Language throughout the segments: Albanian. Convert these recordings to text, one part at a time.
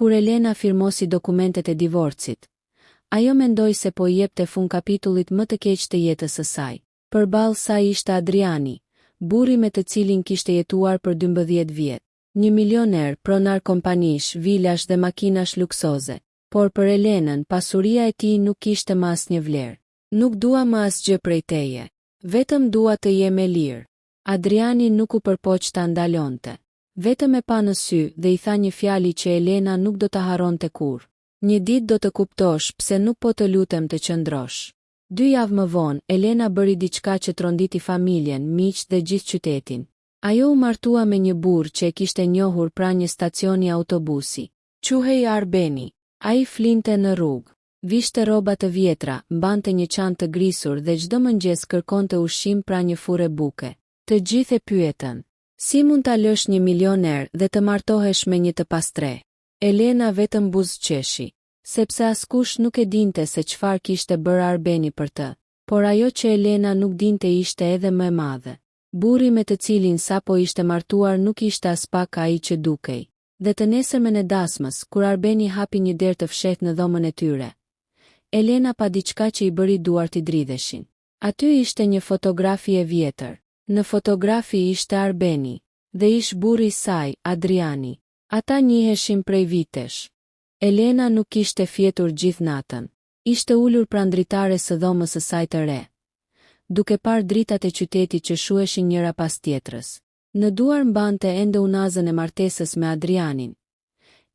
Kur Elena firmosi dokumentet e divorcit, ajo mendoi se po i jepte fund kapitullit më të keq të jetës së saj. Përballë saj ishte Adriani, burri me të cilin kishte jetuar për 12 vjet. Një milioner, pronar kompanish, vilash dhe makinash luksoze. Por për Elenën, pasuria e tij nuk kishte më asnjë vlerë. Nuk dua më asgjë prej teje. Vetëm dua të jem e lirë. Adriani nuk u përpoq ta ndalonte. Vetëm e pa në sy dhe i tha një fjali që Elena nuk do ta harronte kurrë. Një ditë do të kuptosh pse nuk po të lutem të qëndrosh. 2 javë më vonë, Elena bëri diçka që tronditi familjen, miq dhe gjithë qytetin. Ajo u martua me një burr që e kishte njohur pranë një stacioni autobusi. Quhej Arbeni. Ai flinte në rrugë. Vishte rroba të vjetra, mbante një çantë të grisur dhe çdo mëngjes kërkonte ushqim pra një furrë buke. Të gjithë e pyetën: si mund ta lësh një milioner dhe të martohesh me një të pastre? Elena vetëm buzëqeshi, sepse askush nuk e dinte se çfarë kishte bërë Arbeni për të. Por ajo që Elena nuk dinte ishte edhe më e madhe. Burri me të cilin sapo ishte martuar nuk ishte as pak ai që dukej. Dhe të nesërmen e dasmës, kur Arbeni hapi një derë të fshehtë në dhomën e tyre, Elena pa diçka që i bëri duart i dridheshin. Aty ishte një fotografi e vjetër. Në fotografi ishte Arbeni, dhe ish burri i saj, Adriani. Ata njiheshin prej vitesh. Elena nuk kishte fjetur gjithë natën. Ishte ulur pranë dritares së dhomës së saj të re, duke parë dritat e qytetit që shuheshin njëra pas tjetrës. Në duar mbante ende unazën e martesës me Adrianin,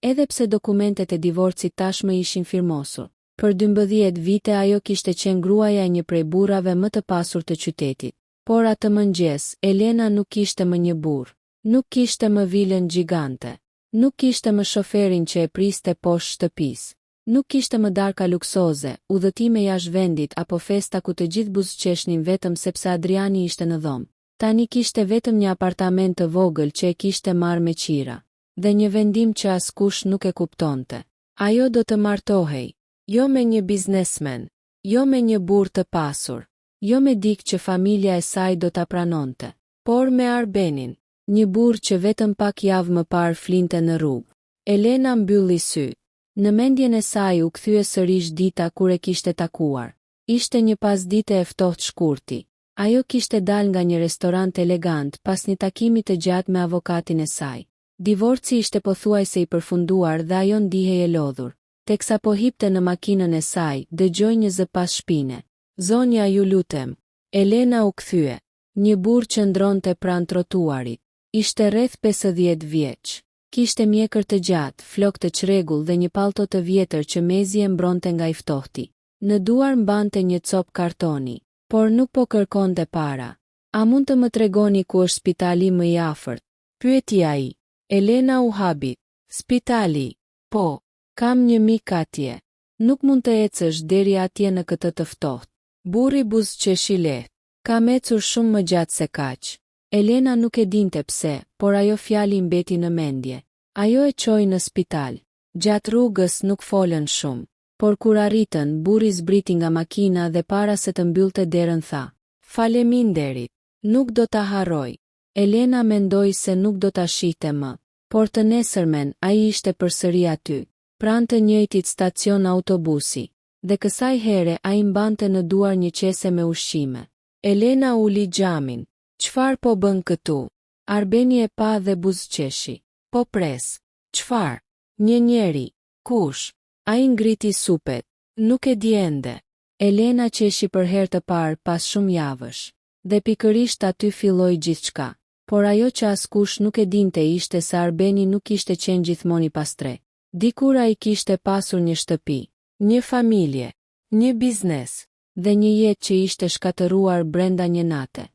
edhe pse dokumentet e divorcit tashmë ishin firmosur. Për 12 vite ajo kishte qenë gruaja e një prej burrave më të pasur të qytetit. Por atë mëngjes, Elena nuk kishte më një burr, nuk kishte më vilën gjigante, nuk kishte më shoferin që e priste poshtë shtëpisë, nuk kishte më darka luksoze, udhëtime jashtë vendit apo festa ku të gjithë buzëqeshnin vetëm sepse Adriani ishte në dhomë. Tani kishte vetëm një apartament të vogël që e kishte marrë me qira, dhe një vendim që askush nuk e kuptonte. Ajo do të martohej, jo me një biznesmen, jo me një burr të pasur, jo me dikë që familja e saj do ta pranonte, por me Arbenin, një burr që vetëm pak javë më parë flinte në rrugë. Elena mbylli syt. Në mendjen e saj u kthye sërish dita kur e kishte takuar. Ishte një pasdite e ftohtë shkurti. Ajo kishte dalë nga një restorant elegant pas një takimi të gjatë me avokatin e saj. Divorci ishte pothuajse i përfunduar dhe ajo ndihej e lodhur. Teksa po hipte në makinën e saj, dëgjoi një zë pas shpine. Zonja, ju lutem. Elena u kthye. Një burr qëndronte pranë trotuarit. Ishte rreth 50 vjeç. Kishte mjekër të gjatë, flokë të çrregull dhe një pallto të vjetër që mezi e mbronte nga i ftohti. Në duar mbante një copë kartoni, por nuk po kërkonte para. A mund të më tregoni ku është spitali më i afërt? Pyeti ai. Elena u habit. Spitali? Po, kam një mik atje. Nuk mund të ecësh deri atje në këtë të ftohtë. Burri buzëqeshi lehtë. Kam ecur shumë më gjatë se kaq. Elena nuk e dinte pse, por ajo fjali mbeti në mendje. Ajo e çoi në spital. Gjatë rrugës nuk folën shumë, por kur arritën, burri zbriti nga makina dhe para se të mbyllte derën tha: "Faleminderit, nuk do ta harroj." Elena mendoi se nuk do ta shihte më, por të nesërmen ai ishte përsëri aty, pranë të njëjtit stacion autobusi, dhe kësaj here ai mbante në duar një qese me ushqime. Elena uli xhamin. "Çfarë po bën këtu?" Arbeni e pa dhe buzëqeshi. "Po pres." "Çfarë?" "Një njeri." "Kush?" Ai ngriti supet. "Nuk e di ende." Elena qeshi për herë të parë pas shumë javësh. Dhe pikërisht aty filloi gjithçka. Por ajo që askush nuk e dinte ishte se Arbeni nuk ishte qenë gjithmonë i pastre. Dikur ai kishte pasur një shtëpi, një familje, një biznes, dhe një jetë që ishte shkatëruar brenda një nate.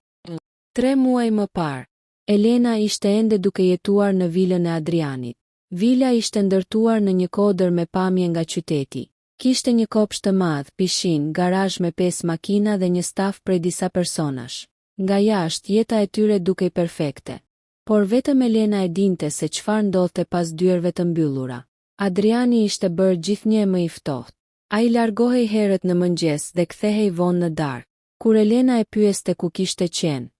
3 muaj më parë, Elena ishte ende duke jetuar në vilën e Adrianit. Vila ishte ndërtuar në një kodër me pamje nga qyteti. Kishte një kopsht të madh, pishin, garazh me 5 makina dhe një staf prej disa personash. Nga jashtë jeta e tyre dukej perfekte. Por vetëm Elena e dinte se çfarë ndodhte pas dyerve të mbyllura. Adriani ishte bërë gjithnjë më i ftohtë. Ai largohej herët në mëngjes dhe kthehej vonë në darkë. Kur Elena e pyeste ku kishte qenë,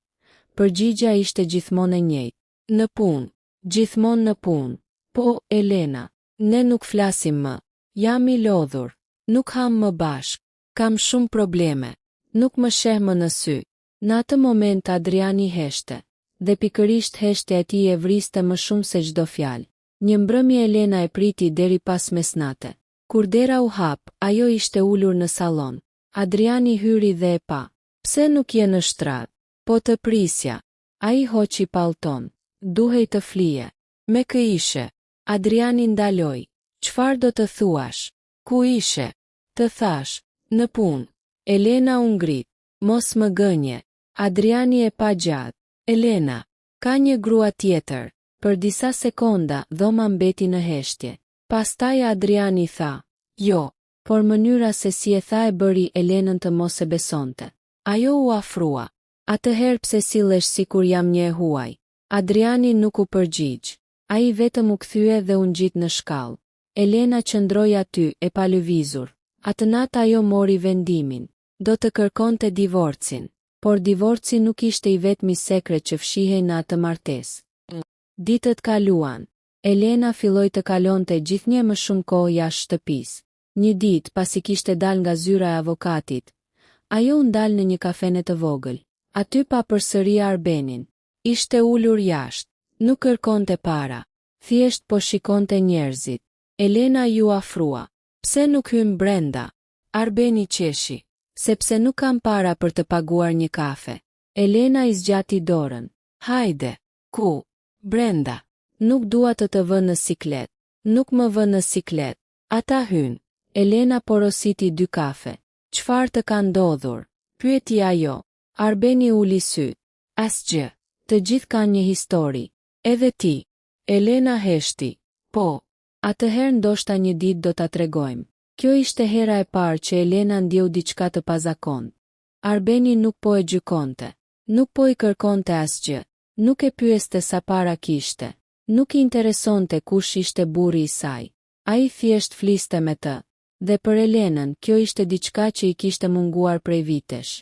përgjigja ishte gjithmonë e njëjtë. Në punë. Gjithmonë në punë. "Po, Elena, Ne nuk flasim më. Jam i lodhur. Nuk ham më bashk. Kam shumë probleme. Nuk më sheh më në sy. Në atë moment Adriani heshte. Dhe pikërisht heshtja e tij e vriste më shumë se çdo fjalë. Një mbrëmje Elena e priti deri pas mesnate. Kur dera u hap, ajo ishte ulur në sallon. Adriani hyri dhe e pa. Pse nuk je në shtrat? Po të prisja. Ai hoqi pallton. Duhej të flije. Me kë ishe? Adriani ndaloi. Çfarë do të thuash? Ku ishe? Të thash. Në punë. Elena u ngrit. Mos më gënje. Adriani e pa gjatë. Elena. Ka një grua tjetër. Për disa sekonda dhoma mbeti në heshtje. Pastaj Adriani tha. Jo. Por mënyra se si e tha e bëri Elenën të mos e besonte. Ajo u afrua. Atëherë pse sillesh sikur jam një e huaj? Adriani nuk u përgjigj. Ai vetëm u kthye dhe u ngjit në shkallë. Elena qëndroi aty e pa lëvizur. Atë natë ajo mori vendimin. Do të kërkonte divorcin. Por divorci nuk ishte i vetmi sekret që fshihej në atë martesë. Ditët kaluan. Elena filloi të kalonte gjithnjë më shumë kohë jashtë shtëpisë. Një ditë pasi kishte dalë nga zyra e avokatit, ajo u ndal në një kafene të vogël. Aty pa përsëri Arbenin. Ishte ulur jashtë. Nuk kërkonte para. Thjesht po shikonte njerëzit. Elena ju afrua. Pse nuk hyn brenda? Arbeni qeshi. Sepse nuk kam para për të paguar një kafe. Elena i zgjati dorën. Hajde. Ku? Brenda. Nuk dua të vë në siklet. Nuk më vë në siklet. Ata hyn. Elena porositi 2 kafe. Çfarë të ka ndodhur? Pyeti ajo. Arbeni uli syt. Asgjë. Të gjithë kanë një histori. Edhe ti. Elena heshti. Po. Atëherë ndoshta një ditë do ta tregojmë. Kjo ishte hera e parë që Elena ndjeu diçka të pazakont. Arbeni nuk po e gjykonte. Nuk po i kërkonte asgjë. Nuk e pyeste sa para kishte. Nuk i interesonte kush ishte burri i saj. Ai thjesht fliste me të. Dhe për Elenën kjo ishte diçka që i kishte munguar prej vitesh.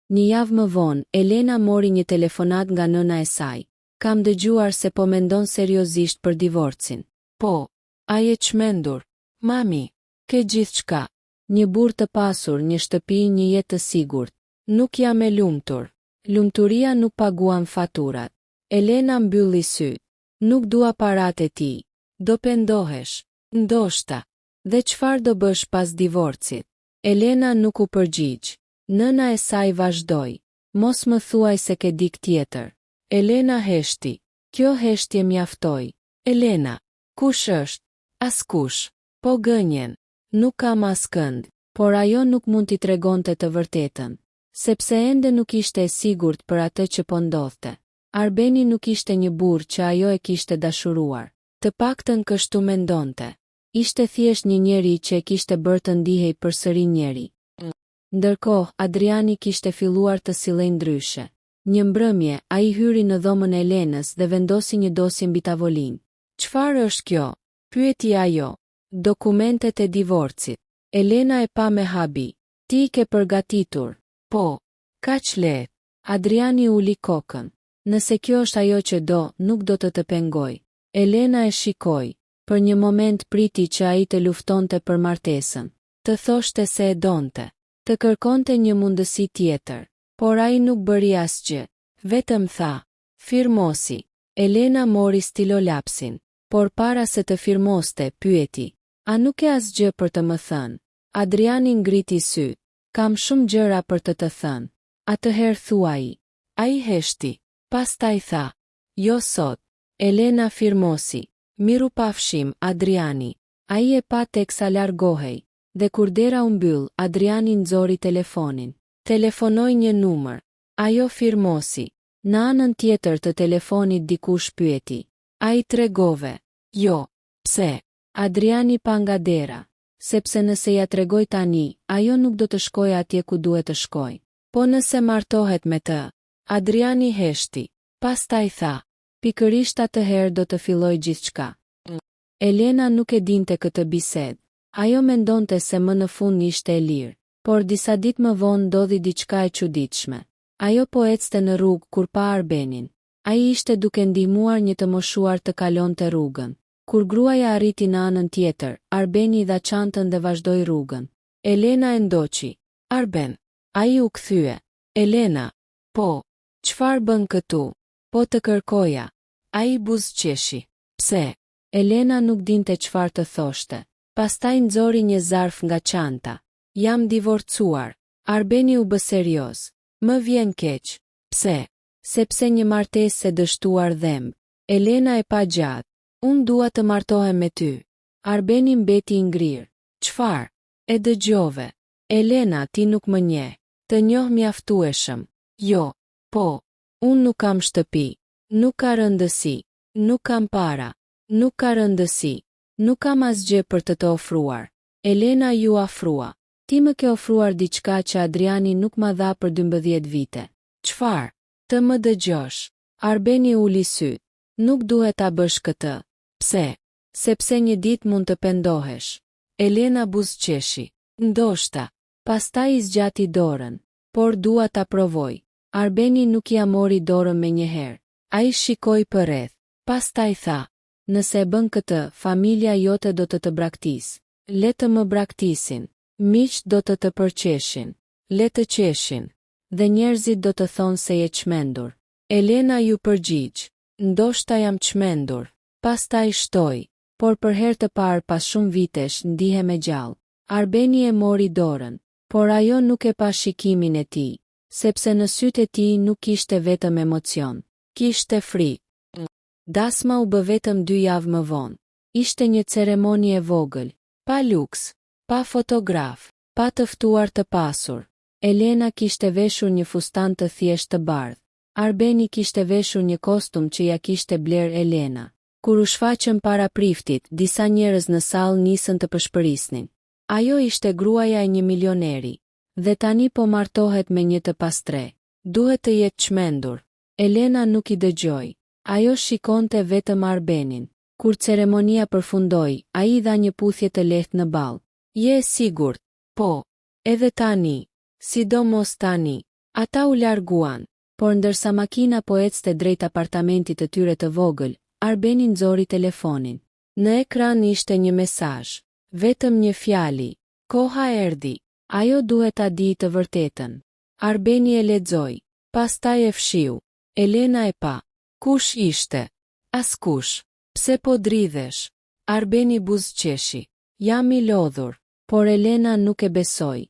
Një javë më vonë, Elena mori një telefonat nga nëna e saj. Kam dëgjuar se po mendon seriozisht për divorcin. Po. Ai e çmendur. Mami. Ke gjithçka. Një burr të pasur, një shtëpi, një jetë të sigurt. Nuk jam e lumtur. Lumturia nuk paguan faturat. Elena mbylli syt. Nuk dua paratë e tij. Do pendohesh. Ndoshta. Dhe çfarë do bësh pas divorcit? Elena nuk u përgjigj. Nëna e saj vazhdoi. Mos më thuaj se ke dik tjetër. Elena heshti. Kjo heshtje mjaftoi. Elena. Kush është? Askush. Po gënjen. Nuk kam askënd, por ajo nuk mund t'i tregonte të vërtetën, sepse ende nuk ishte e sigurt për atë që po ndodhte. Arbeni nuk ishte një burr që ajo e kishte dashuruar. Të paktën kështu mendonte. Ishte thjesht një njeri që e kishte bërë të ndihej përsëri njeri. Ndërkohë, Adriani kishte filluar të sillej ndryshe. Një mbrëmje, ai hyri në dhomën e Elenës dhe vendosi një dosje mbi tavolinë. Çfarë është kjo? Pyeti ajo. Dokumentet e divorcit. Elena e pa me habi. Ti I ke përgatitur? Po. Kaq lehtë. Adriani uli kokën. Nëse kjo është ajo që do, nuk do të pengoj. Elena e shikoi. Për një moment priti që ai të luftonte për martesën. Të thoshte se e donte. Të kërkonte një mundësi tjetër. Por ai nuk bëri asgjë. Vetëm tha. Firmosi. Elena mori stilolapsin. Por para se të firmoste, pyeti. A nuk e asgjë për të më thënë? Adriani ngriti syt. Kam shumë gjëra për të thënë. Atëherë thuaj. Ai heshti. Pastaj tha. Jo sot. Elena firmosi. Miru pafshim, Adriani. Ai e pa teksa largohej. Dhe kur dera u mbyll, Adriani nxori telefonin. Telefonoi një numër. Ajo firmosi. Në anën tjetër të telefonit dikush pyeti. Ai tregove. Jo. Pse? Adriani pa nga dera. Sepse nëse ja tregoj tani, ajo nuk do të shkojë atje ku duhet të shkojë. Po nëse martohet me të. Adriani heshti. Pastaj tha. Pikërisht atëherë do të filloj gjithçka. Elena nuk e dinte këtë bisedë. Ajo mendonte se më në fund ishte e lirë. Por disa ditë më vonë ndodhi diçka e çuditshme. Ajo po ecte në rrugë kur pa Arbenin. Ai ishte duke ndihmuar një të moshuar të kalonte rrugën. Kur gruaja arriti në anën tjetër, Arbeni I dha çantën dhe vazhdoi rrugën. Elena e ndoqi. Arben. Ai u kthye. Elena. Po. Çfarë bën këtu? Po të kërkoja. Ai buzëqeshi. Pse? Elena nuk dinte çfarë të thoshte. Pastaj nxori një zarf nga çanta. Jam divorcuar. Arbeni u bë serioz. Më vjen keq. Pse? Sepse një martesë e dështuar dhem. Elena e pa gjatë. Unë dua të martohem me ty. Arbeni mbeti I ngrirë. Çfarë? E dëgjove. Elena, ti nuk më njeh. Të njoh mjaftueshëm. Jo. Po. Unë nuk kam shtëpi. Nuk ka rëndësi. Nuk kam para. Nuk ka rëndësi. Nuk kam asgjë për të ofruar. Elena ju afrua. Ti më ke ofruar diçka që Adriani nuk ma dha për 12 vite. Çfarë? Të më dëgjosh. Arbeni uli syt. Nuk duhet ta bësh këtë. Pse? Sepse një ditë mund të pendohesh. Elena buzëqeshi. Ndoshta. Pastaj I zgjati dorën. Por dua ta provoj. Arbeni nuk ja mori dorën me njëherë. Ai shikoi përreth. Pastaj tha. Nëse e bën këtë, familja jote do të braktisë. Le të më braktisin. Miqt do të përqeshin. Le të qeshin. Dhe njerëzit do të thonë se je çmendur. Elena ju përgjigj. Ndoshta jam çmendur. Pastaj shtoi. Por për herë të parë pas shumë vitesh ndihem e gjallë. Arbeni e mori dorën. Por ajo nuk e pa shikimin e tij. Sepse në sytë e tij nuk kishte vetëm emocion. Kishte frikë. Dasma u bë vetëm 2 javë më vonë. Ishte një ceremoni e vogël. Pa luks. Pa fotograf. Pa të ftuar të pasur. Elena kishte veshur një fustan të thjeshtë të bardhë. Arbeni kishte veshur një kostum që ja kishte bler Elena. Kur u shfaqën para priftit, disa njerëz në sallë nisën të pëshpërisnin. Ajo ishte gruaja e një milioneri. Dhe tani po martohet me një të pastre. Duhet të jetë çmendur. Elena nuk I dëgjoi. Ajo shikonte vetëm Arbenin. Kur ceremonia përfundoi, ai I dha një puthje të lehtë në ball. Je e sigurt? Po. Edhe tani. Sidomos tani. Ata u larguan. Por ndërsa makina po ecte drejt apartamentit të tyre të vogël, Arbeni nxori telefonin. Në ekran ishte një mesazh. Vetëm një fjali. Koha erdhi. Ajo duhet ta di të vërtetën. Arbeni e lexoi. Pastaj e fshiu. Elena e pa. Kush ishte? Askush. Pse po dridhesh? Arbeni buzëqeshi. Jam I lodhur. Por Elena nuk e besoi.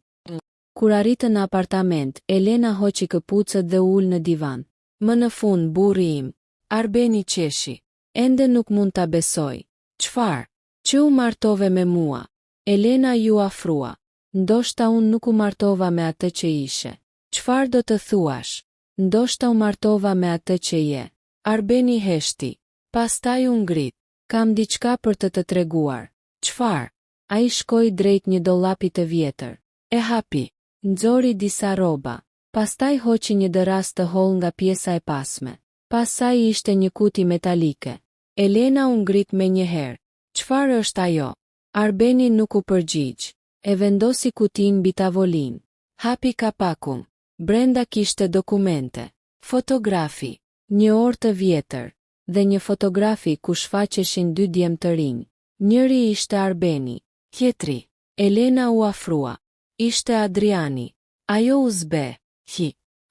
Kur arritën në apartament, Elena hoqi këpucët dhe ul në divan. Më në fund, burri im. Arbeni qeshi. Ende nuk mund ta besoj. Çfarë? Që u martove me mua? Elena ju afrua. Ndoshta unë nuk u martova me atë që ishe. Çfarë do të thuash? Ndoshta u martova me atë që je. Arbeni heshti. Pastaj u ngrit. Kam diçka për të treguar. Çfarë? Ai shkoi drejt një dollapi të vjetër. E hapi. Nxori disa rroba. Pastaj hoqi një dëras të hollë nga pjesa e pasme. Pas saj ishte një kuti metalike. Elena u ngrit me njëherë. Çfarë është ajo? Arbeni nuk u përgjigj. E vendosi kutin mbi tavolinë. Hapi kapakun. Brenda kishte dokumente. Fotografi. Një orë të vjetër. Dhe një fotografi ku shfaqeshin 2 djemë të rinj. Njëri ishte Arbeni. Tjetri. Elena u afrua. Ishte Adriani. Ajo u zbe.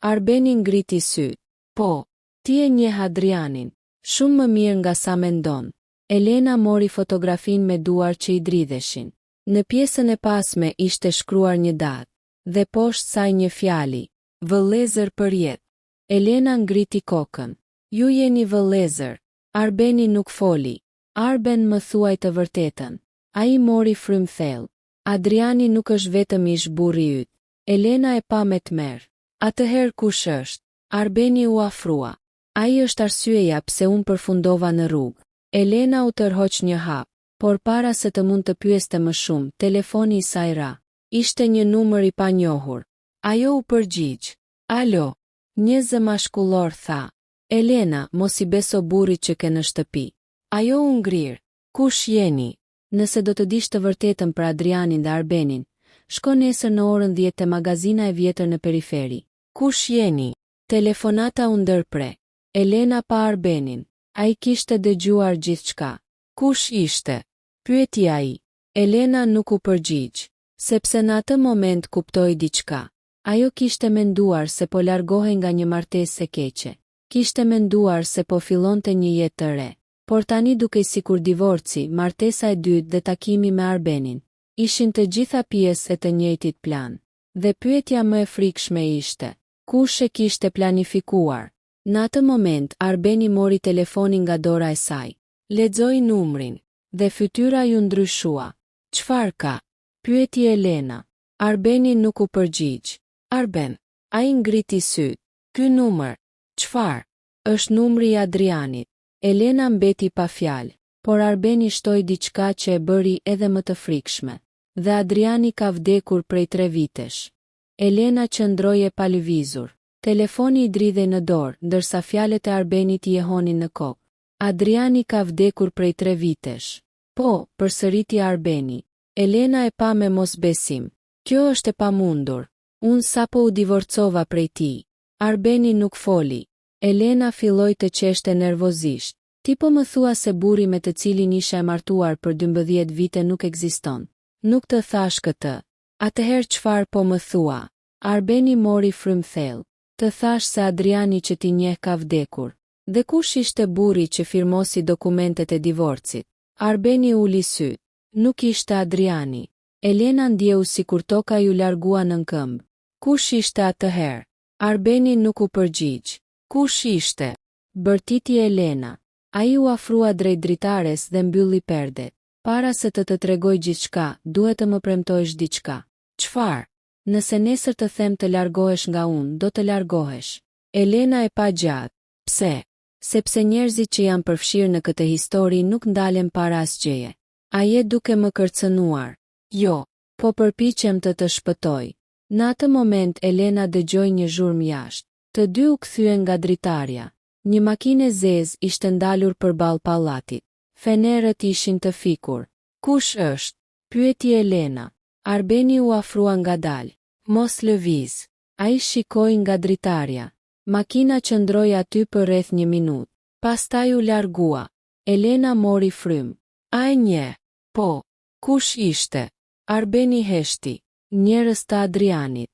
Arbeni ngriti syt. Po. Ti e njeh Adrianin. Shumë më mirë nga sa mendon. Elena mori fotografin me duar që I dridheshin. Në pjesën e pasme ishte shkruar një datë. Dhe poshtë saj një fjali. Vëllezër për jetë. Elena ngriti kokën. Ju jeni vëllezër. Arbeni nuk foli. Arben më thuaj të vërtetën. Ai mori frym thellë. Adriani nuk është vetëm ish burri yt. Elena e pa me tmerr. Atëherë kush është? Arbeni u afrua. Ai është arsyeja pse unë përfundova në rrugë. Elena u tërhoq një hap, por para se të mund të pyeste më shumë, telefoni I saj ra. Ishte një numër I panjohur. Ajo u përgjigj. Alo. Një zë mashkullor tha. Elena, mos I beso burrit që ke në shtëpi. Ajo u ngrir. Kush jeni? Nëse do të dish të vërtetën për Adrianin dhe Arbenin, shko nesër në orën 10 te magazina e vjetër në periferi. Kush jeni? Telefonata u ndërpre. Elena pa Arbenin. Ai kishte dëgjuar gjithçka. Kush ishte? Pyeti ai. Elena nuk u përgjigj, sepse në atë moment kuptoi diçka. Ajo kishte menduar se po largohej nga një martesë e keqe. Kishte menduar se po fillonte një jetë të re. Por tani dukej sikur divorci, martesa e dytë dhe takimi me Arbenin ishin të gjitha pjesë e të njëjtit plan. Dhe pyetja më e frikshme ishte, kush e kishte planifikuar? Në atë moment Arbeni mori telefonin nga dora e saj. Lexoi numrin dhe fytyra ju ndryshua. Çfarë ka? Pyeti Elena. Arbeni nuk u përgjigj. Arben, ai ngriti syt. Ky numër. Çfarë? Është numri i Adrianit. Elena mbeti pa fjalë, por Arbeni shtoi diçka që e bëri edhe më të frikshme. Dhe Adriani ka vdekur prej 3 vitesh. Elena qëndroi e palëvizur. Telefoni i dridhej në dorë, ndërsa fjalët e Arbenit i jehonin në kokë. Adriani ka vdekur prej 3 vitesh. Po, përsëriti Arbeni. Elena e pa me mosbesim. Kjo është e pamundur. Unë sapo u divorcova prej tij. Arbeni nuk foli. Elena filloi të qeshte nervozisht. Ti po më thua se burri me të cilin isha e martuar për 12 vite nuk ekziston. Nuk të thash këtë. Atëherë çfarë po më thua? Arbeni mori frymë thellë. Të thash se Adriani që ti njeh ka vdekur. Dhe kush ishte burri që firmosi dokumentet e divorcit? Arbeni uli syt. Nuk ishte Adriani. Elena ndjeu sikur toka ju largua nën këmbë. Kush ishte atëherë? Arbeni nuk u përgjigj. Kush ishte? Bërtiti Elena. Ai u afrua drejt dritares dhe mbylli perdet. Para se të tregoj gjithçka, duhet të më premtojsh diçka. Çfarë? Nëse nesër të them të largohesh nga unë, do të largohesh. Elena e pa gjatë. Pse? Sepse njerëzit që janë përfshirë në këtë histori nuk ndalen para asgjëje. A je duke më kërcënuar? Jo, po përpiqem të shpëtoj. Në atë moment Elena dëgjoi një zhurmë jashtë. Të dy u kthyen nga dritarja. Një makinë e zezë ishte ndalur përballë pallatit. Fenerët ishin të fikur. Kush është? Pyeti Elena. Arbeni u afrua ngadalë. Mos lëviz. Ai shikoi nga dritarja. Makina qëndroi aty për rreth 1 minutë. Pastaj u largua. Elena mori frymë. A e njeh? Po. Kush ishte? Arbeni heshti. Njerëz të Adrianit.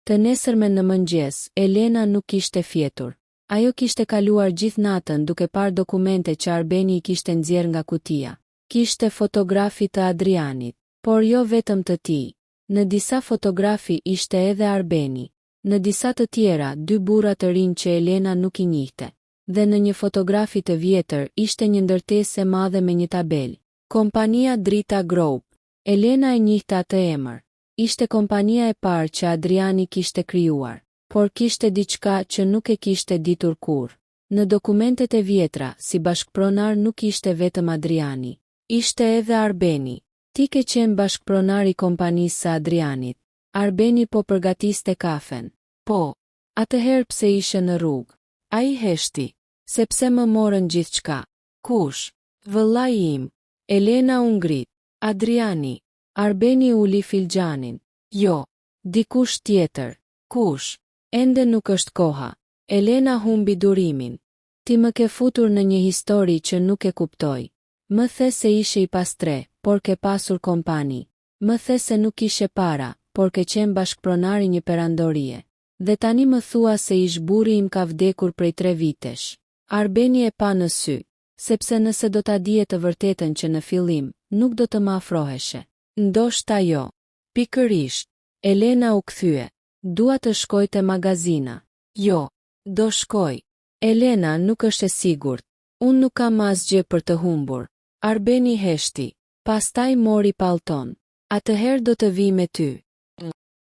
Të nesërmen në mëngjes, Elena nuk kishte fjetur. Ajo kishte kaluar gjithë natën duke parë dokumente që Arbeni i kishte nxjerrë nga kutia. Kishte fotografi të Adrianit, por jo vetëm të tij. Në disa fotografi ishte edhe Arbeni. Në disa të tjera, 2 burra të rinj që Elena nuk i njihte. Dhe në një fotografi të vjetër ishte një ndërtesë e madhe me një tabelë. Kompania Drita Group. Elena e njihte atë emër. Ishte kompania e parë që Adriani kishte krijuar, por kishte diçka që nuk e kishte ditur kurrë. Në dokumentet e vjetra, si bashkëpronar nuk ishte vetëm Adriani. Ishte edhe Arbeni. Ti ke qenë bashkëpronar i kompanisë së Adrianit. Arbeni po përgatiste kafen. Po. Atëherë pse ishe në rrugë? Ai heshti. Sepse më morën gjithçka. Kush? Vëllai im. Elena u ngrit. Adriani. Arbeni uli filxhanin. Jo. Dikush tjetër. Kush? Ende nuk është koha. Elena humbi durimin. Ti më ke futur në një histori që nuk e kuptoj. Më the se ishe i pastre, por ke pasur kompani. Më the se nuk ishe para, por ke qenë bashkëpronari një perandorie. Dhe tani më thua se ish burri im ka vdekur prej 3 vitesh. Arbeni e pa në sy, sepse nëse do ta dije të vërtetën që në fillim, nuk do të më afroheshe. Ndoshta jo. Pikërisht. Elena u kthye. Dua të shkoj te magazina. Jo. Do shkoj. Elena nuk është e sigurt. Unë nuk kam asgjë për të humbur. Arbeni heshti. Pastaj mori pallton. Atëherë do të vi me ty.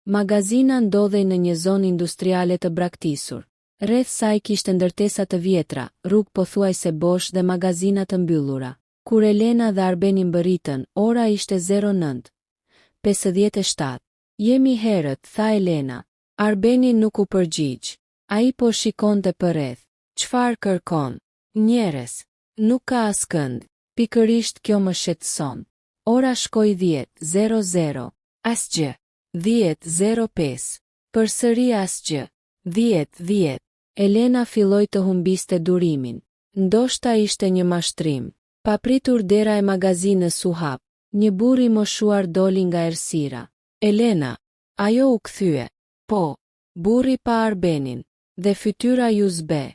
Magazina ndodhej në një zonë industriale të braktisur. Rreth saj kishte ndërtesa të vjetra, rrugë pothuajse bosh dhe magazina të mbyllura. Kur Elena dhe Arbeni mbërritën, ora ishte 09:57. Jemi herët, tha Elena. Arbeni nuk u përgjigj. Ai po shikonte përreth. Çfarë kërkon? Njerëz. Nuk ka askënd. Pikërisht kjo më shqetëson. Ora shkoi 10:00. Asgjë. 10:05. Përsëri asgjë. 10:10. Elena filloi të humbiste durimin. Ndoshta ishte një mashtrim. Papritur dera e magazinës u hap. Një burr i moshuar doli nga errësira. Elena, ajo u kthye. Po. Burri pa Arbenin. Dhe fytyra ju zbe.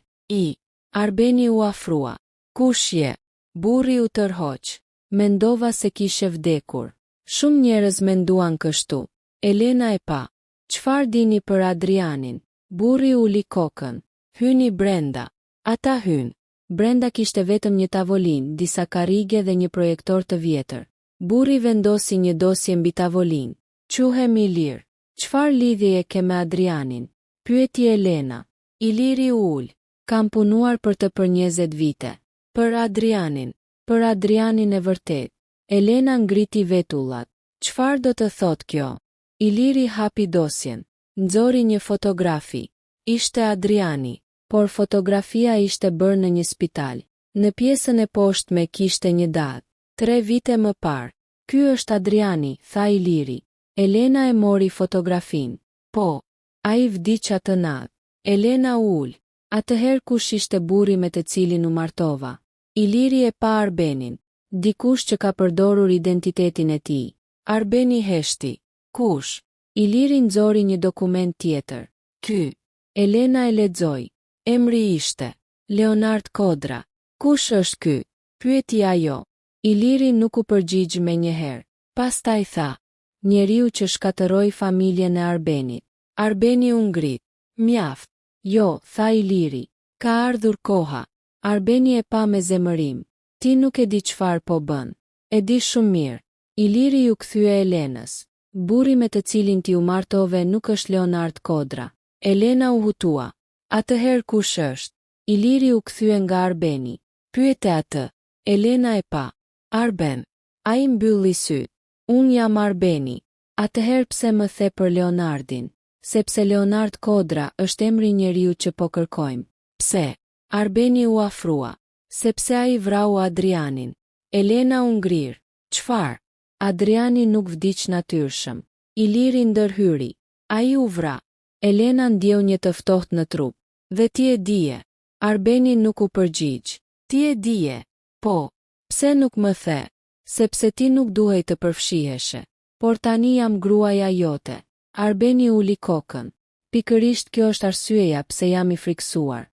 Arbeni u afrua. Kush je? Burri u tërhoq. Mendova se kishe vdekur. Shumë njerëz menduan kështu. Elena e pa. Çfarë dini për Adrianin? Burri uli kokën. Hyni brenda. Ata hyn. Brenda kishte vetëm një tavolinë, disa karrige dhe një projektor të vjetër. Burri vendosi një dosje mbi tavolinë. Quhemi Ilir. Çfarë lidhjeje ke me Adrianin? Pyeti Elena. Iliri u ul. Kam punuar për të për 20 vite. Për Adrianin. Për Adrianin e vërtet. Elena ngriti vetullat. Çfarë do të thot kjo? Iliri hapi dosjen. Nxori një fotografi. Ishte Adriani, por fotografia ishte bërë në një spital. Në pjesën e poshtme kishte një datë. 3 vite më parë. Ky është Adriani, tha Iliri. Elena e mori fotografin. Po, ai vdiq atë natë. Elena u ul. Atëherë kush ishte burri me të cilin u martova? Iliri e pa Arbenin. Dikush që ka përdorur identitetin e tij. Arbeni heshti. Kush? Iliri nxori një dokument tjetër. Ky. Elena e lexoi. Emri ishte Leonard Kodra. Kush është ky? Pyeti ajo. Iliri nuk u përgjigj menjëherë. Pastaj tha. Njeriu që shkatërroi familjen e Arbenit. Arbeni u ngrit. Mjaft. Jo, tha Iliri. Ka ardhur koha. Arbeni e pa me zemërim. Ti nuk e di çfarë po bën. E di shumë mirë. Iliri ju kthye Elenës. Burri me të cilin ti u martove nuk është Leonard Kodra. Elena u hutua. Atëherë kush është? Iliri u kthye nga Arbeni. Pyete atë. Elena e pa. Arben. Ai mbylli syt. Unë jam Arbeni. Atëherë pse më the për Leonardin? Sepse Leonard Kodra është emri i njeriu që po kërkojmë. Pse? Arbeni u afrua. Sepse ai vrau Adrianin. Elena u ngrir. Çfarë? Adriani nuk vdiq natyrshëm. Iliri ndërhyri. Ai u vra. Elena ndjeu një të ftohtë në trup. Dhe ti e dije. Arbeni nuk u përgjigj. Ti e dije. Po. Pse nuk më the? Sepse ti nuk duhej të përfshiheshe. Por tani jam gruaja jote. Arbeni uli kokën. Pikërisht kjo është arsyeja pse jam i friksuar.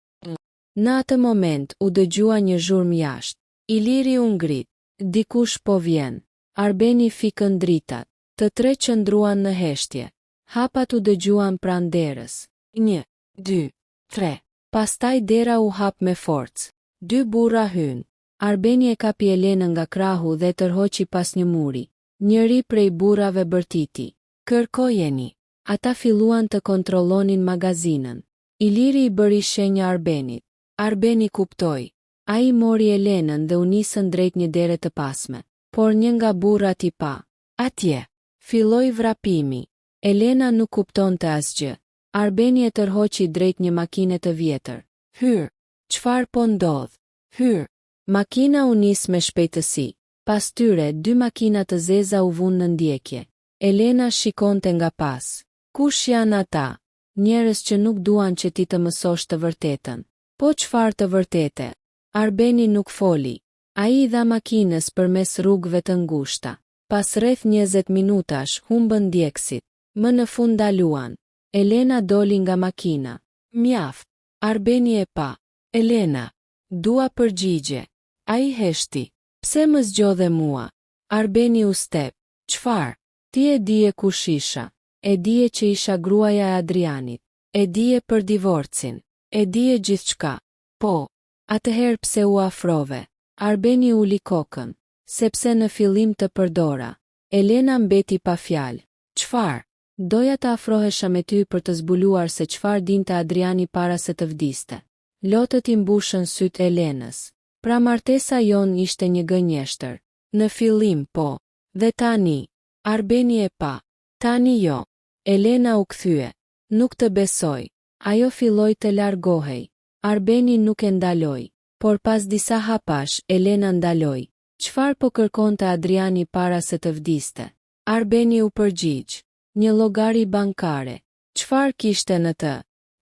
Në atë moment u dëgjua një zhurmë jashtë. Iliri u ngrit. Dikush po vjen. Arbeni fikën dritat. Të tre qëndruan në heshtje. Hapat u dëgjuan pranë derës. 1, 2, 3. Pastaj dera u hap me forcë. 2 burra hyn. Arbeni e kapi Elenën nga krahu dhe tërhoqi pas një muri. Njëri prej burrave bërtiti. Kërkojeni. Ata filluan të kontrollonin magazinën. Iliri i bëri shenjë Arbenit. Arbeni kuptoi. Ai mori Elenën dhe u nisën drejt një dere të pasme. Por një nga burrat i pa. Atje. Filloi vrapimi. Elena nuk kuptonte asgjë. Arbeni e tërhoqi drejt një makine të vjetër. Hyr. Çfarë po ndodh? Hyr. Makina u nis me shpejtësi. Pas tyre 2 makina të zeza u vunë në ndjekje. Elena shikonte nga pas. Kush janë ata? Njerëz që nuk duan që ti të mësosh të vërtetën. Po çfarë të vërtete? Arbeni nuk foli. Ai i dha makinës përmes rrugëve të ngushta. Pas rreth 20 minutash humbën ndjekësit. Më në fund daluan. Elena doli nga makina. Mjaft. Arbeni e pa. Elena. Dua përgjigje. Ai heshti. Pse më zgjodhe mua? Arbeni u step. Çfarë? Ti e dije kush isha. E dije që isha gruaja e Adrianit. E dije për divorcin. E dije gjithçka. Po. Atëherë pse u afrove? Arbeni uli kokën. Sepse në fillim të përdora. Elena mbeti pa fjalë. Çfarë? Doja të afrohesha me ty për të zbuluar se çfarë dinte Adriani para se të vdiste. Lotët i mbushën syt Elenës. Pra martesa jon ishte një gënjeshtër. Në fillim po. Dhe tani. Arbeni e pa. Tani jo. Elena u kthye. Nuk të besoj. Ajo filloi të largohej. Arbeni nuk e ndaloi. Por pas disa hapash, Elena ndaloi. Çfarë po kërkonte Adriani para se të vdiste? Arbeni u përgjigj. Një llogari bankare. Çfarë kishte në të?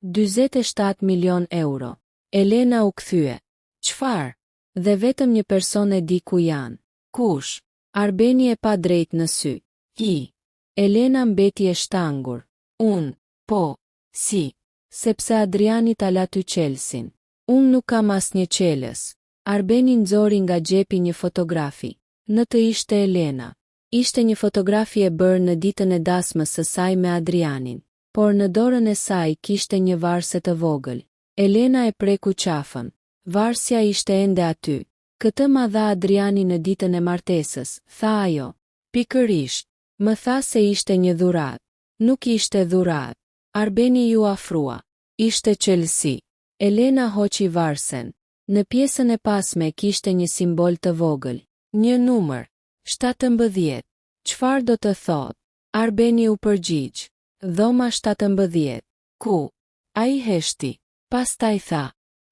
47 milion euro. Elena u kthye. Çfarë? Dhe vetëm një person e di ku janë. Kush? Arbeni e pa drejt në sy. Ki. Elena mbeti e shtangur. Unë, po, si. Sepse Adriani ta la ty qelsin. Unë nuk kam asnjë qelës. Arbeni nxori nga xhepi një fotografi. Në të ishte Elena. Ishte një fotografi e bërë në ditën e dasmës së saj me Adrianin, por në dorën e saj kishte një varse të vogël. Elena e preku qafën. Varsja ishte ende aty. Këtë ma dha Adriani në ditën e martesës, tha ajo. Pikërisht, më tha se ishte një dhuratë. Nuk ishte dhuratë. Arbeni ju afrua. Ishte qelësi. Elena hoqi varsen. Në pjesën e pasme kishte një simbol të vogël. Një numër. 17. Çfarë do të thotë? Arbeni u përgjigj. Dhoma 17. Ku? Ai heshti. Pastaj tha.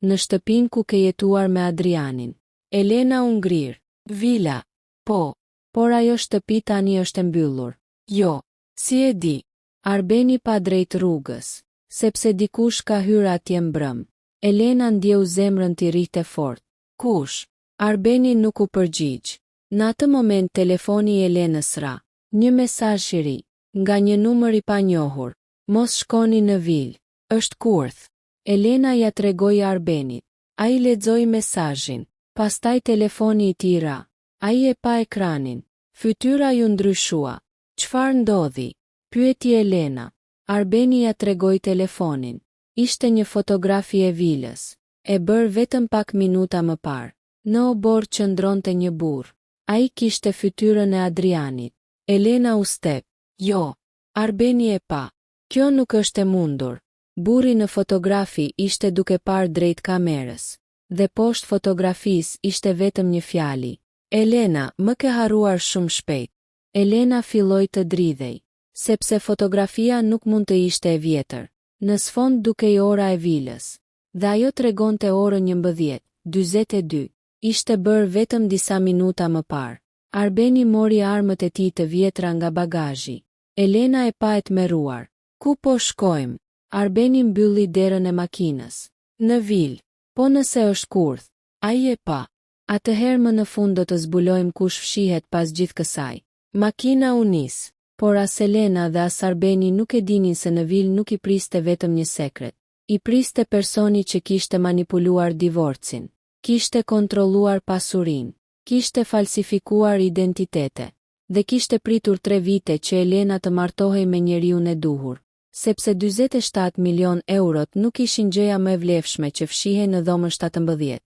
Në shtëpinë ku ke jetuar me Adrianin. Elena u ngrir. Vila. Po. Por ajo shtëpi tani është e mbyllur. Jo. Si e di? Arbeni pa drejt rrugës. Sepse dikush ka hyrë atje mbrëm. Elena ndjeu zemrën t'i rrihte fort. Kush? Arbeni nuk u përgjigj. Në atë moment telefoni i Elenës ra. Një mesazh i ri. Nga një numër i panjohur. Mos shkoni në vilë. Është kurth. Elena ja tregoi Arbenit. Ai lexoi mesazhin. Pastaj telefoni i tij ra. Ai e pa ekranin. Fytyra ju ndryshua. Çfarë ndodhi? Pyeti Elena. Arbeni ja tregoi telefonin. Ishte një fotografi e vilës. E bër vetëm pak minuta më parë. Në obor qëndronte një burr. Ai kishte fytyrën e Adrianit. Elena u step. Jo. Arbeni e pa. Kjo nuk është e mundur. Burri në fotografi ishte duke parë drejt kamerës. Dhe poshtë fotografisë ishte vetëm një fjali. Elena, më ke harruar shumë shpejt. Elena filloi të dridhej. Sepse fotografia nuk mund të ishte e vjetër. Në sfond dukej ora e vilës. Dhe ajo tregonte orën 11:42. Ishte bërë vetëm disa minuta më parë. Arbeni mori armët e tij të vjetra nga bagazhi. Elena e pa e tmerruar. Ku po shkojmë? Arbeni mbylli derën e makinës. Në vilë. Po nëse është kurth. Ai e pa. Atëherë më në fund do të zbulojmë kush fshihet pas gjithë kësaj. Makina u nis. Por as Elena dhe as Arbeni nuk e dinin se në vilë nuk i priste vetëm një sekret. I priste personi që kishte manipuluar divorcin. Kishte kontrolluar pasurinë. Kishte falsifikuar identitete. Dhe kishte pritur 3 vite që Elena të martohej me njeriun e duhur. Sepse 47 milion eurot nuk ishin gjëja më e vlefshme që fshihej në dhomën 17.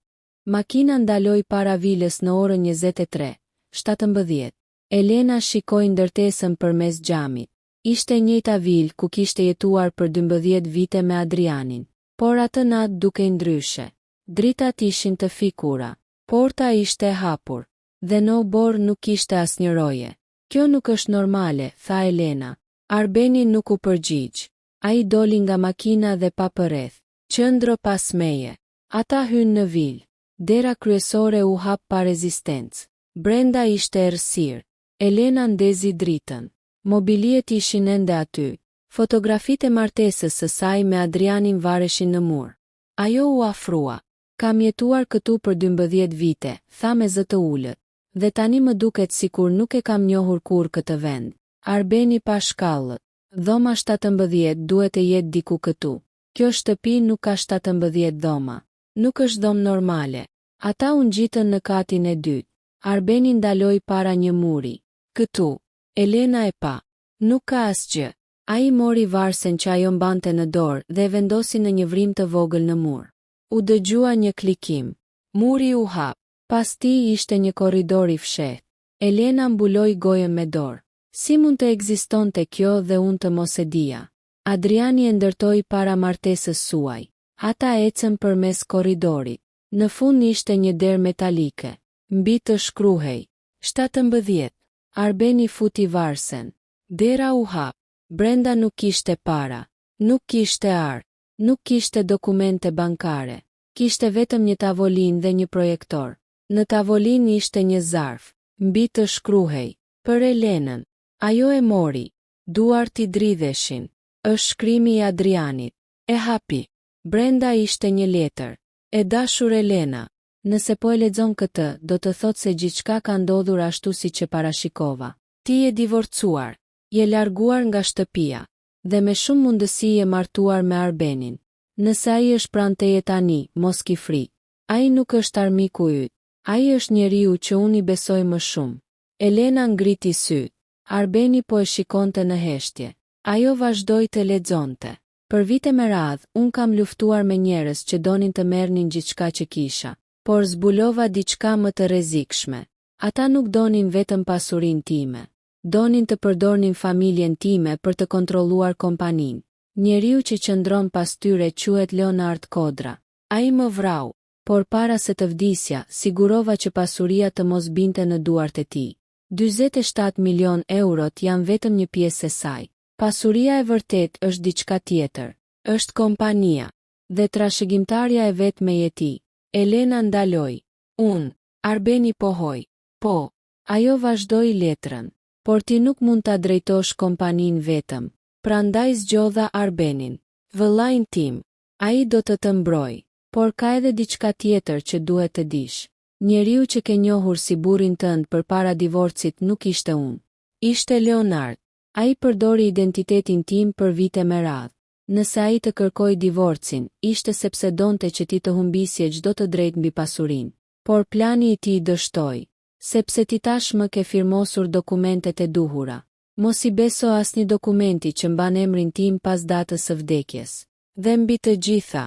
Makina ndaloi para vilës në orën 23:17. Elena shikoi ndërtesën përmes xhamit. Ishte e njëjta vilë ku kishte jetuar për 12 vite me Adrianin. Por atë natë dukej ndryshe. Dritat ishin të fikura. Porta ishte e hapur. Dhe në obor nuk kishte asnjë roje. Kjo nuk është normale, tha Elena. Arbeni nuk u përgjigj. Ai doli nga makina dhe pa përreth. Qëndro pas meje. Ata hynë në vilë. Dera kryesore u hap pa rezistencë. Brenda ishte errësirë. Elena ndezi dritën. Mobiliet ishin ende aty. Fotografitë e martesës së saj me Adrianin vareshin në mur. Ajo u afrua. Kam jetuar këtu për 12 vite, tha me zë të ulët. Dhe tani më duket sikur nuk e kam njohur kur këtë vend. Arbeni pa shkallët. Dhoma 17 duhet të jetë diku këtu. Kjo shtëpi nuk ka 17 dhoma. Nuk është dhomë normale. Ata u ngjitën në katin e dytë. Arbeni ndaloi para një muri. Këtu. Elena e pa. Nuk ka asgjë. Ai mori varsen që ajo mbante në dorë dhe e vendosi në një vrim të vogël në mur. U dëgjua një klikim. Muri u hap. Pas tij ishte një korridor i fshehtë. Elena mbuloi gojën me dorë. Si mund të ekzistonte kjo dhe unë të mos e dija? Adriani e ndërtoi para martesës suaj. Ata ecën përmes korridorit. Në fund ishte një derë metalike. Mbi të shkruhej 17. Arbeni futi varsen. Dera u hap. Brenda nuk kishte para. Nuk kishte art. Nuk kishte dokumente bankare. Kishte vetëm një tavolinë dhe një projektor. Në tavolinë ishte një zarf. Mbi të shkruhej. Për Elenën. Ajo e mori. Duart i dridheshin. Është shkrimi i Adrianit. E hapi. Brenda ishte një letër. E dashur Elena. Nëse po e lexon këtë, do të thotë se gjithçka ka ndodhur ashtu siç e parashikova. Ti je divorcuar, je larguar nga shtëpia, dhe me shumë mundësi je martuar me Arbenin. Nëse ai është pranë teje tani, mos ki frikë. Ai nuk është armiku yt. Ai është njeriu që unë i besoj më shumë. Elena ngriti syt. Arbeni po e shikonte në heshtje. Ajo vazhdoi të lexonte. Për vite me radhë, unë kam luftuar me njerëz që donin të merrnin gjithçka që kisha, por zbulova diçka më të rrezikshme. Ata nuk donin vetëm pasurinë time. Donin të përdornin familjen time për të kontrolluar kompaninë. Njeriu që qëndron pas tyre quhet Leonard Kodra. Ai më vrau, por para se të vdisja, sigurova që pasuria të mos binte në duart e tij. 47 milion eurot janë vetëm një pjesë e saj. Pasuria e vërtet është diçka tjetër. Është kompania dhe trashëgimtarja e vetme e tij. Elena ndaloi. Arbeni pohoi. Po, ajo vazhdoi letrën. Por ti nuk mund ta drejtosh kompaninë vetëm. Prandaj zgjodha Arbenin. Vëllain tim, ai do të mbrojë. Por ka edhe diçka tjetër që duhet të dish. Njeriu që ke njohur si burrin tënd përpara divorcit nuk ishte unë. Ishte Leonard. Ai përdori identitetin tim për vite me radhë. Nëse ai të kërkoi divorcin, ishte sepse donte që ti të humbisje çdo të drejtë mbi pasurinë. Por plani i tij dështoi, sepse ti tashmë ke firmosur dokumentet e duhura. Mos i beso asnjë dokumenti që mban emrin tim pas datës së vdekjes. Dhe mbi të gjitha,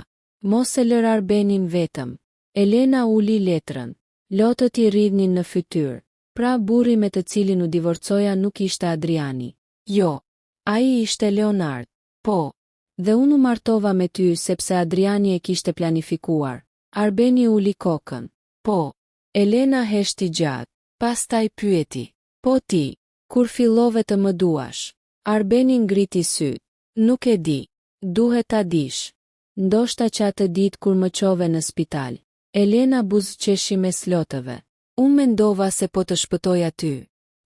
mos e lër Arbenin vetëm. Elena uli letrën. Lotët i rridhnin në fytyrë. Pra burri me të cilin u divorcoja nuk ishte Adriani. Jo, ai ishte Leonard. Po, dhe unë u martova me ty sepse Adriani e kishte planifikuar. Arbeni uli kokën. Po, Elena heshti gjatë. Pastaj pyeti. Po ti, kur fillove të më duash? Arbeni ngriti syt. Nuk e di. Duhet ta dish. Ndoshta që atë ditë kur më çove në spital. Elena buzëqeshi me slotëve. Unë mendova se po të shpëtoj aty.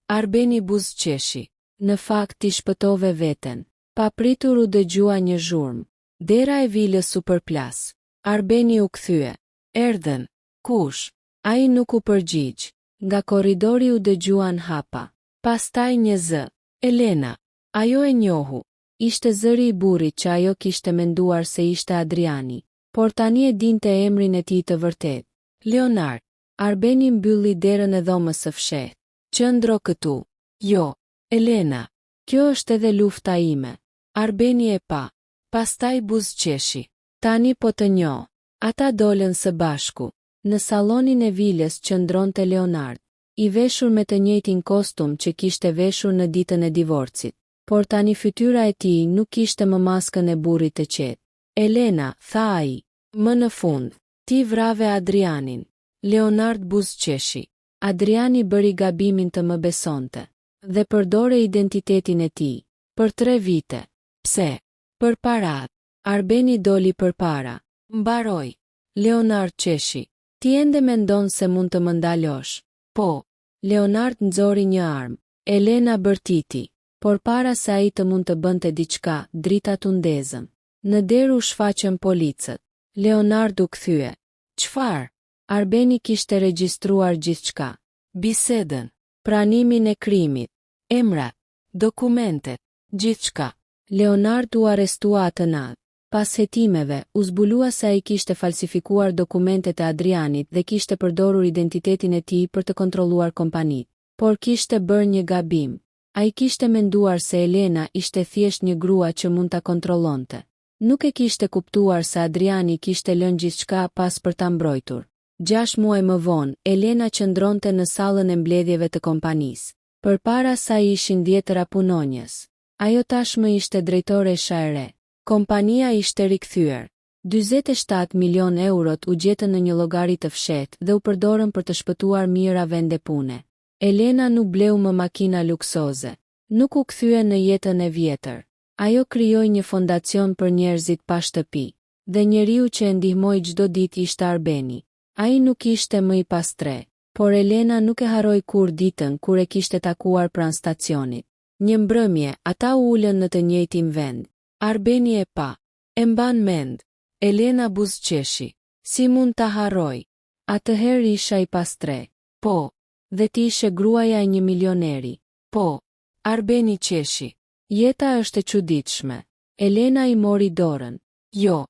Arbeni buzëqeshi. Në fakt ti shpëtove veten. Pa pritur u dëgjua një zhurmë. Dera e vilës u përplas. Arbeni u kthye. Erdhën. Kush? Ai nuk u përgjigj. Nga korridori u dëgjuan hapa. Pastaj një zë. Elena. Ajo e njohu. Ishte zëri i burrit që ajo kishte menduar se ishte Adriani, por tani e dinte emrin e tij të vërtet. Leonard. Arbeni mbylli derën e dhomës së fshehtë. Qëndro këtu. Jo. Elena, kjo është edhe lufta ime. Arbeni e pa. Pastaj buzëqeshi. Tani po të njoh. Ata dolën së bashku. Në sallonin e vilës qëndronte Leonard, i veshur me të njëjtin kostum që kishte veshur në ditën e divorcit, por tani fytyra e tij nuk kishte më maskën e burrit të qetë. Elena, tha ai, më në fund, ti vrave Adrianin. Leonard buzëqeshi. Adriani bëri gabimin të më besonte dhe përdore identitetin e tij. Për 3 vite. Pse? Për parat. Arbeni doli përpara. Mbaroi. Leonard qeshi. Ti ende mendon se mund të më ndalosh? Po. Leonard nxori një armë. Elena bërtiti. Por para se ai të mund të bënte diçka, dritat u ndezën. Në derë u shfaqën policët. Leonard u kthye. Çfarë? Arbeni kishte regjistruar gjithçka. Bisedën, pranimin e krimit, emrat, dokumentet, gjithçka. Leonard u arrestua atë natë. Pas hetimeve, u zbulua se ai kishte falsifikuar dokumentet e Adrianit dhe kishte përdorur identitetin e tij për të kontrolluar kompanitë. Por kishte bërë një gabim. Ai kishte menduar se Elena ishte thjesht një grua që mund ta kontrollonte. Nuk e kishte kuptuar se Adriani kishte lënë gjithçka pas për ta mbrojtur. 6 muaj më vonë, Elena qëndronte në sallën e mbledhjeve të kompanisë. Përpara saj ishin 10 punonjës. Ajo tashmë ishte drejtore e SHA-re. Kompania ishte rikthyer. 47 milion eurot u gjetën në një llogari të fshehtë dhe u përdorën për të shpëtuar mijëra vende pune. Elena nuk bleu më makina luksoze. Nuk u kthye në jetën e vjetër. Ajo krijoi një fondacion për njerëzit pa shtëpi. Dhe njeriu që e ndihmoi çdo ditë ishte Arbeni. Ai nuk ishte më i pastre, por Elena nuk e harroi kur ditën kur e kishte takuar pranë stacionit. Një mbrëmje, ata u ulën në të njëjtin vend. Arbeni e pa. E mban mend. Elena buzëqeshi. Si mund ta harroj? Atëherë isha i pastre. Po. Dhe ti ishe gruaja e një milioneri. Po. Arbeni qeshi. Jeta është e çuditshme. Elena i mori dorën. Jo.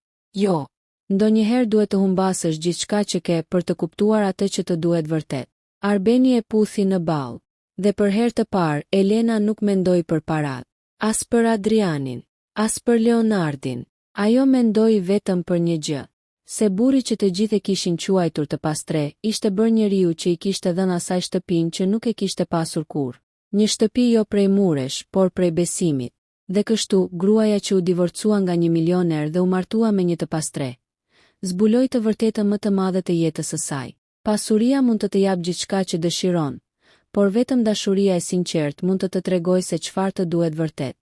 Ndonjëherë duhet të humbasësh gjithçka që ke për të kuptuar atë që të duhet vërtet. Arbeni e puthi në ballë. Dhe për herë të parë, Elena nuk mendoi për paratë. As për Adrianin, as për Leonardin. Ajo mendoi vetëm për një gjë. Se burri që të gjithë e kishin quajtur të pastre, ishte bërë njeriu që i kishte dhënë asaj shtëpinë që nuk e kishte pasur kurrë. Një shtëpi jo prej muresh, por prej besimit. Dhe kështu, gruaja që u divorcua nga një milioner dhe u martua me një të pastre, zbuloi të vërtetën më të madhe të jetës së saj. Pasuria mund të japë gjithçka që dëshiron, por vetëm dashuria e sinqertë mund të tregojë se çfarë të duhet vërtet.